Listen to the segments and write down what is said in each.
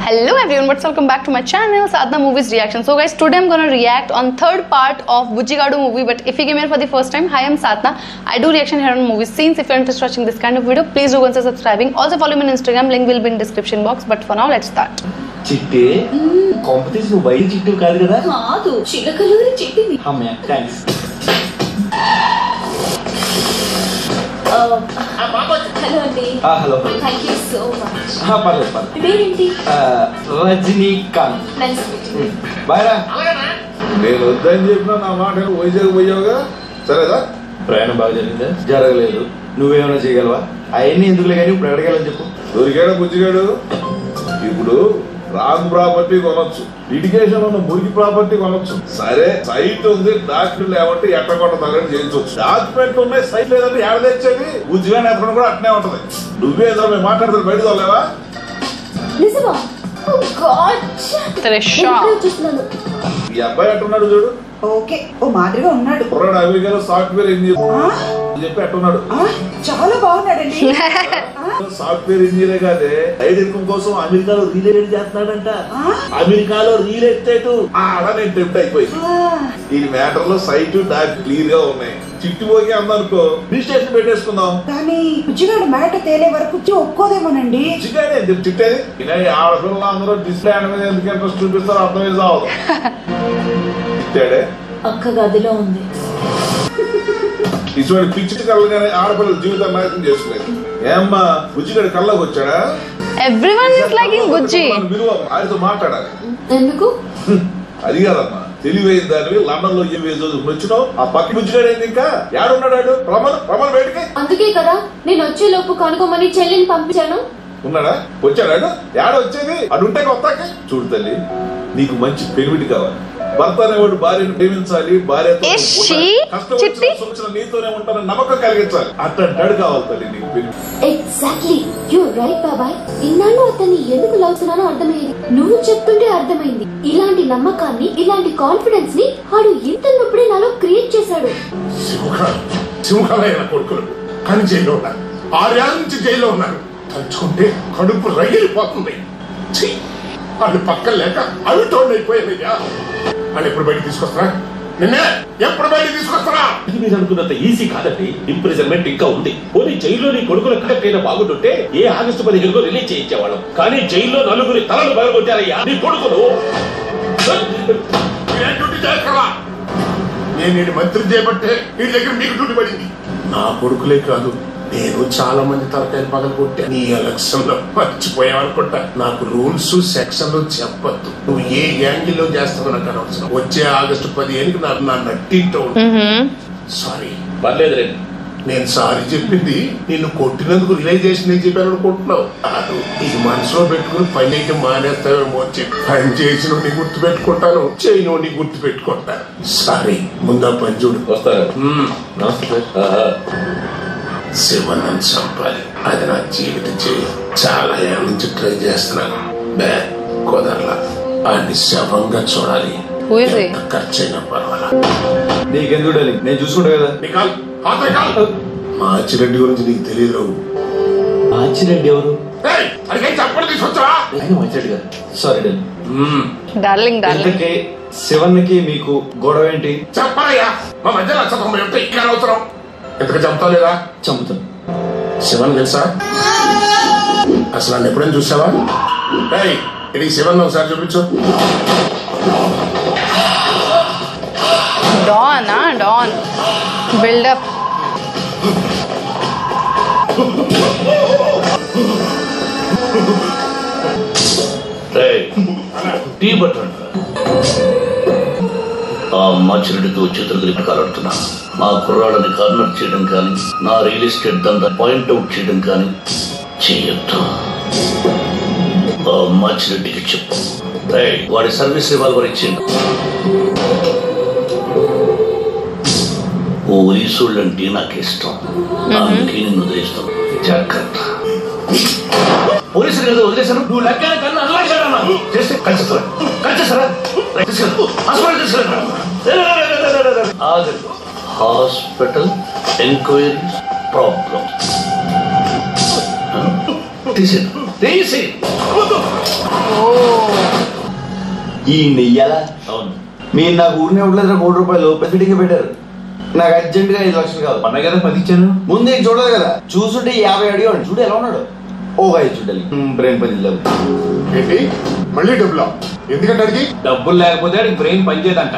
Hello everyone, welcome back to my channel Sadhna Movies Reaction. So guys, today I'm gonna react on third part of Bujjigadu movie. But if you came here for the first time, hi, I'm Sadhna. I do reaction here on movie scenes. If you're interested in watching this kind of video, please do consider subscribing. Also follow me on Instagram, link will be in description box. But for now, let's start. చిట్టే competition బయట చిట్టు కాదు కదా? కాదు, చిలకలూరి చిట్టిని. అమ్మా thanks. Hello అండి. Hello. Thank you so much. పర్లేదు పర్లేదు. పేరేంటి? రజనీకాంత్. Nice meeting you. బాయ్రా. నేను వద్దని చెప్పినా నా మాట వైజాగ్ పోయావుగా, సరేదా? ప్రయాణం బాగా జరిగిందా? జరగలేదు. నువ్వేమైనా చేయగలవా? అవన్నీ ఎందుకులే కానీ ఇప్పుడు అడగాలని చెప్పు. దొరికాడు బుజ్జిగాడు. ఇప్పుడు రాంగ్ ప్రాపర్టీ కొనొచ్చు, లిటిగేషన్ ఉన్న మురికి ప్రాపర్టీ కొనొచ్చు. సరే సైట్ ఉంది, డాక్యుమెంట్ లేవంటే ఎట్ట కొట్టదని చేయించవచ్చు. డాక్యుమెంట్ ఉన్నాయి, సైట్ లేదంటే ఏడ తెచ్చేది. బుజ్జిగాని ఎక్కడ కూడా అట్నే ఉంటది. నువ్వే ఏదో మేము మాట్లాడుతుంది బయట తోలేవా? నిజమా? ఓ గాడ్, ఈ అబ్బాయి అట్టున్నాడు చూడు. ఓకే, ఓ మాదిరిగా ఉన్నాడు. కుర్రాడు అమెరికాలో సాఫ్ట్వేర్ ఇంజనీర్ చెప్పి అట్టున్నాడు. చాలా బాగున్నాడండి. సాఫ్ట్వేర్ ఇంజనీర్ కాదే, సైడ్ ఇన్కమ్ కోసం అమెరికాలో రియల్ ఎస్టేట్ చేస్తున్నాడంట. అమెరికాలో రియల్ ఎస్టేట్ నేను టెంప్ట్ అయిపోయి. ఈ మ్యాటర్ లో సైట్ డాక్ క్లియర్ గా ఉన్నాయి. చిట్టుపోయి అందనుకో రిజిస్ట్రేషన్ పెట్టేసుకుందాం. కానీ బుజ్జిగాడు మాట తేలే వరకు ఒక్కోదేమోనండి. బుజ్జిగాడే చిట్టేది. ఆడపిల్లలు అందరూ డిస్ప్లే మీద ఎందుకు ఇంట్రెస్ట్ చూపిస్తారో అర్థమే సావదు. చిట్టాడే అక్క గదిలో ఉంది. ఇటువంటి పిచ్చి కళ్ళగానే ఆడపిల్లల జీవితం నాశనం చేసుకునేది. ఏమ్మా బుజ్జిగాడి కళ్ళకి వచ్చాడా? Everyone is liking Bujji. ఆయనతో మాట్లాడాలి. ఎందుకు? అది కాదమ్మా, తెలివైన దానివి లండన్ లో ఏం వచ్చినావు. ఆ పక్క బుజ్జిగాడు ఏంది, ఇంకా ఏడున్నాడు? ప్రమాణ బయటకి. అందుకే కదా నేను వచ్చే లోపు కనుకోమని చెల్లిని పంపించాను. ఉన్నాడా? వచ్చాడాడు? ఏడ వచ్చేది? అది ఉంటే కొత్తకి చూడు తల్లి, నీకు మంచి పెనిమిటి కావాలి. భర్త అనేవాడు భార్యను ప్రేమించాలి, భార్యతో నీతోనే ఉంటానని నమ్మకం కలిగించాలి. అట్టాడు కావాలి తల్లి నీకు పెనిమిటి. ఎగ్జాక్ట్లీ, యు రైట్ బాబాయ్. ఇన్నాళ్ళు అతన్ని ఎందుకు లవ్వుతున్నానో అర్థమైంది. నువ్వు చెప్తుంటే అర్థమైంది. ఇలాంటి నమ్మకాన్ని, ఇలాంటి కాన్ఫిడెన్స్ ని ఆడు ఇంతలోప్పుడే నాలో క్రియేట్ చేశాడు. సింహాలైన కొడుకులు కానీ జైల్లో ఉన్నారు. 6 ఏళ్ల నుంచి జైల్లో ఉన్నారు. తలుచుకుంటే కడుపు రగిలిపోతుంది. వాళ్ళు పక్కన లేక అవిటోళ్ళు అయిపోయాయ్యా. వాళ్ళు ఎప్పుడు బయట తీసుకొస్తారా? నిన్నే ఎప్పుడు బయట తీసుకొస్తారా? ఇది మీరు అనుకున్నంత ఈజీ కాదండి. ఇంప్రిజన్మెంట్ ఇంకా ఉంది. పోనీ జైల్లో నీ కొడుకుల కరెక్ట్ బాగుంటుంటే ఏ ఆగస్టు 15 రిలీజ్ చేయించేవాళ్ళం. కానీ జైల్లో 4 తలలు బయలుకొట్టారయ్యా నీ కొడుకులు. డ్యూటీ చేస్తారా? నేను మంత్రి చేయబట్టే వీటి దగ్గర మీకు డ్యూటీ పడింది. నా కొడుకులే కాదు, నేను చాలా మంది తలకాయలు పగలు కొట్టాను. నీ ఎలక్షన్ లో మర్చిపోయావనుకుంటా. నాకు రూల్స్ సెక్షన్లు చెప్పద్దు. నువ్వు ఏ యాంగిల్ లో చేస్తావు నాకు అనవసరం. వచ్చే ఆగస్టు 15కి నాకు నా నట్టింటో. సారీ. పర్లేదు రండి. నేను సారీ చెప్పింది నిన్ను కొట్టినందుకు రియలైజేషన్ నేను చెప్పాను అనుకుంటున్నావు. ఇది మనసులో పెట్టుకుని పని అయితే మానేస్తావేమో అని చెప్పి పని చేసిన నీ గుర్తు పెట్టుకుంటాను, చేయను నీ గుర్తు పెట్టుకుంటాను. సారీ. ముందా పని చూడు. వస్తారా? శివన్నను చంపాలి, అది నా జీవిత చేయి. చాలా ఏళ్ళ నుంచి ట్రై చేస్తున్నాను, కుదరలా. అది శవంగా చూడాలి. ఖర్చైనా పర్వాలా. నీకెందుకు నేను చూసుకుంటా కదా. మాచిరెడ్డి గురించి నీకు తెలియదు. మాచిరెడ్డి ఎవరు? చెప్పండి తీసుకొచ్చా. మాచిరెడ్డి గారు సారీ డార్లింగ్. శివన్కి మీకు గొడవ ఏంటి? చెప్పాలయ్యా, మా మధ్యలో ఇక్కడ అవసరం. ఎందుకు చంపుతావు లేదా? చంపుతాను. శివన్ తెలుసా? అసలు నన్ను ఎప్పుడైనా చూసావా? ఇది శివన్ ఒకసారి చూపించు. Don buildup. టీ బట్టండి. ఆ మాచిరెడ్డితో చేతులు కలిపి కాలాడుతున్నా. మా కుర్రాళ్ళని కార్నర్ చేయడం కానీ, నా రియల్ ఎస్టేట్ దందా పాయింట్అవుట్ చేయడం కానీ చేయొద్దు. ఆ మాచిరెడ్డికి చెప్పు, వాడి సర్వీస్ రివాల్వర్ ఇచ్చిండు. పోలీసుళ్ళంటే నాకు ఇష్టం, అందుకే నిన్ను వదిలేస్తాను. జాగ్రత్త. పోలీసులు కదా వదిలేశాను. నువ్వు లెక్కన కన్నా అల్లాడా చేస్తే కలిసేస్తారా? హాస్పిటల్ తీసుకెళ్ళా. హాస్పిటల్ ఎంక్వైరీస్ ప్రాబ్లం తీసి ఈ నెయ్యాలా? అవును. మీరు నాకు ఊరిని ఇవ్వలేదు ₹1 కోటి ఫిట్టింగ్ పెట్టారు. నాకు అర్జెంట్ గా 5 లక్షలు కావాలి. అన్న కదా 10 ఇచ్చాను. ముందే చూడదు కదా, చూసుంటే 50 అడిగాడు. చూడు ఎలా ఉన్నాడు. ఓ 5 చూడాలి. బ్రెయిన్ పని లేదు. ఏంటి మళ్ళీ డబ్బులా? ఎందుకంటే అడిగి డబ్బులు లేకపోతే అడిగి బ్రెయిన్ పనిచేయదంట.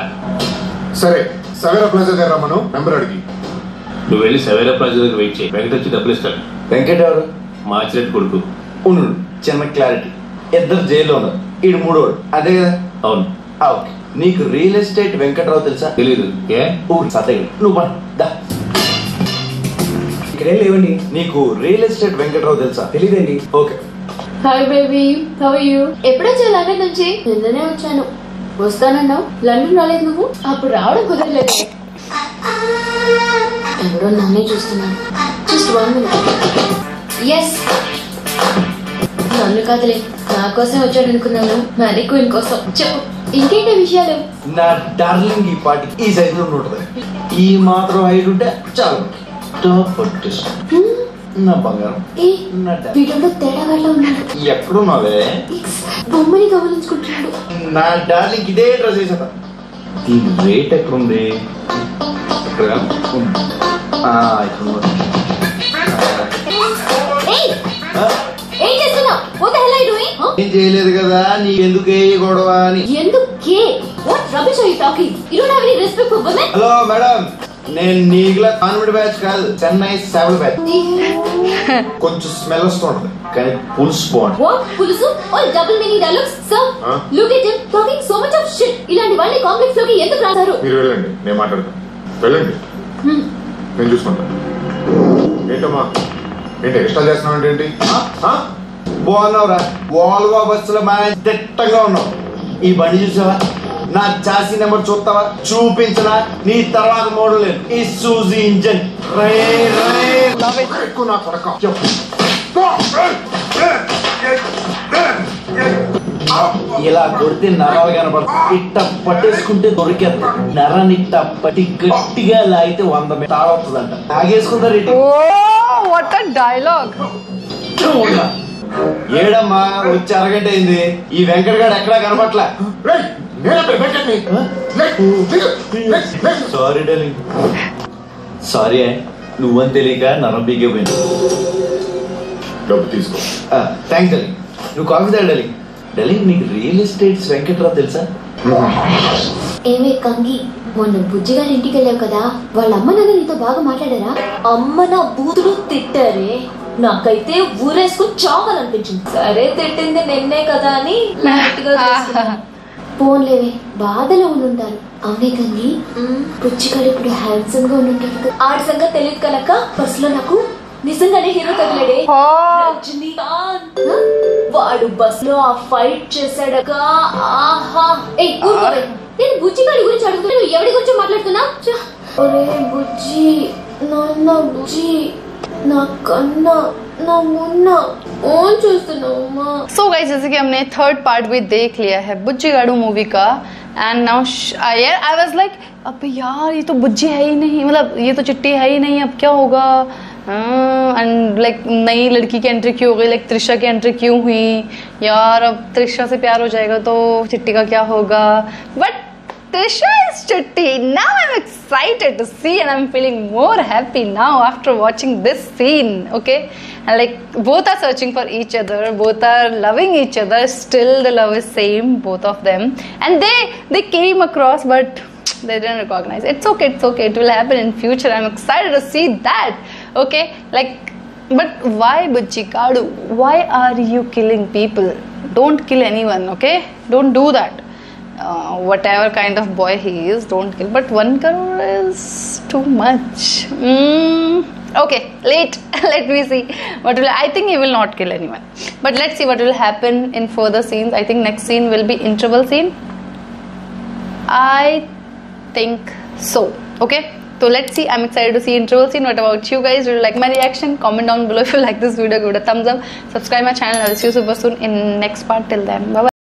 సరే సవేరా ప్లాజా దగ్గర రమ్మను, నెంబర్ అడిగి. నువ్వు వెళ్ళి సవేరా ప్లాజా దగ్గర వెయిట్ చేయి. వెంకట వచ్చి డబ్బులు ఇస్తాడు. వెంకట్ ఎవరు? మార్చిరెడ్డి కొడుకు. ఉండు, చిన్న క్లారిటీ. ఇద్దరు జైల్లో ఉన్నారు. ఈడు మూడోడు అదే కదా? అవును. ఓకే. నీకు రియల్ ఎస్టేట్ వెంకట్రావు తెలుసా? తెలీదు. ఏ ఊరు సతగిరి. నువ్వు దా. ఇక్కడేం లేవండి. నీకు రియల్ ఎస్టేట్ వెంకట్రావు తెలుసా? తెలీదండి. Okay. Hi baby, how are you? ఎప్పుడొచ్చా లండన్ నుంచి? నిన్ననే వచ్చాను. వస్తానన్నావు, లండన్ రాలేదు నువ్వు. అప్పుడు రావడం కుదరలేదు. ఎవరో నన్నే చూస్తున్నాను. Just 1 minute. ఎస్, నన్ను కాదులే, నా కోసం వచ్చాడు అనుకున్నాను. మ్యారీ క్వీన్ కోసం. చెప్పు, ఇంకేంటి విషయాలు? నా డార్లింగ్ ఈ పార్టీకి ఈ సైజ్ లో ఉంటుంది. ఈ మాత్రం హైట్ ఉంటే చాలు. నా బంగారం. వీటిలో తేడాగా ఉన్నాడు. ఎక్కడున్నావే? బొమ్మని గమనించుకుంటున్నాడు. నా డార్లింగ్ ఇదే డ్రెస్ వేసేదా. దీని రేట్ ఎక్కడుంది? ఇక్కడ ఏం చేస్తున్నావు? What the hell are you doing? ఏం చేయలేదు కదా, నీకెందుకే గొడవ అని. ఎందుకే? What rubbish are you talking? You don't have any respect for women? Hello madam, నేను నీకులా కాన్వెంట్ బ్యాచ్ కాదు, చెన్నై సేవల బ్యాచ్. కొంచెం స్మెల్ వస్తుంటది కానీ పులుసు బాగుంటుంది. What? పులుసు? All double meaning dialogues? Sir, look at him talking so much of shit. ఇలాంటి వాళ్ళని కాంప్లెక్స్ లోకి ఎందుకు రాస్తారు? మీరు వెళ్ళండి, నేను మాట్లాడతాను. వెళ్ళండి, నేను చూసుకుంటాను. ఏంటమ్మా, ఏంటి ఎక్స్ట్రా చేస్తున్నావు? ఏంటి బాగున్నావురా? వాల్వో బస్సులో మన దిట్టంగా ఉన్నావు. ఈ బండి చూసావా? నా చాసీ నెంబర్ చూస్తావా? చూపించనా? నీ తర్వాత మోడల్ లేదు. ఈ సూజీ ఇంజన్. ఎక్కువ నా కొడక. ఇలా కొడితే నరాలు కనపడతాయి. ఇట్ట పట్టేసుకుంటే దొరికేస్తుంది. నరాన్ని ఇట్ట పట్టి గట్టిగా లాగితే 100 తాళవుతుందంట. తాగేసుకుంటారు. What a dialogue. ఏడమ్మా, వచ్చి అరగంట అయింది. ఈ వెంకటగాడు ఎక్కడా కనపట్లా. Sorry darling. సారీ, నువ్వని తెలియక నరం పీకే పోయింది. డబ్బు తీసుకో. Thanks darling. నువ్వు కాఫీ తాగు డార్లింగ్. డార్లింగ్, నీకు రియల్ ఎస్టేట్స్ వెంకట్రావు తెలుసా? ఏమే కంగి, మొన్న బుజ్జి గారి ఇంటికి వెళ్ళావు కదా, వాళ్ళ అమ్మ నాన్న నీతో బాగా మాట్లాడారా? అమ్మ నా బూతులు తిట్టారే. నాకైతే ఊరేసుకుని చావాలనిపించింది. సరే తిట్టింది నిన్నే కదా అని ఫోన్లేవే, బాధలో ఉండుంటారు. అవునే కంగి, బుజ్జిగాడు ఇప్పుడు హ్యాండ్సమ్ గా ఉండుంటాడు కదా. ఆడి సంగతి తెలియదు కనుక బస్ లో నాకు నిజంగానే హీరో తగిలాడే. రజనీకాంత్. వాడు బస్ లో ఆ ఫైట్ చేశాడక. ఆహా. నేను బుజ్జిగాడి గురించి అడుగుతున్నా, నువ్వు ఎవరి గురించి మాట్లాడుతున్నా? బుజ్జి, నాన్న బుజ్జి, నా కన్నా నా मुन्ना कौन చూస్తున్నావు? So guys, जैसे कि हमने थर्ड पार्ट भी देख लिया है बुज्जी गाड़ू मूवी का, एंड नाउ यार आई वाज लाइक अब यार ये तो बुज्जी है ही नहीं, मतलब ये तो चिट्टी है ही नहीं, अब क्या होगा? एंड लाइक नई लड़की की एंट्री क्यों हो गई? लाइक त्रिशा की एंट्री क्यों हुई यार? अब त्रिशा से प्यार हो जाएगा तो चिट्टी का क्या होगा? But Trisha is Chitti. Now I'm excited to see and I'm feeling more happy now after watching this scene. Okay, and like both are searching for each other, both are loving each other. Still the love is same, both of them, and they came across but they didn't recognize. It's okay, it will happen in future. I'm excited to see that. Okay, like, but why Bujji Kadu? Why are you killing people? Don't kill anyone. Okay, don't do that. Whatever kind of boy he is, don't kill. But 1 crore is too much. Okay, let me see what will. I think he will not kill anyone, but let's see what will happen in further scenes. I think next scene will be interval scene. I think so. Okay, so let's see. I'm excited to see interval scene. What about you guys? Do you like my reaction? Comment down below if you like this video. Give it a thumbs up. Subscribe my channel. I'll see you super soon in next part. Till then, bye bye.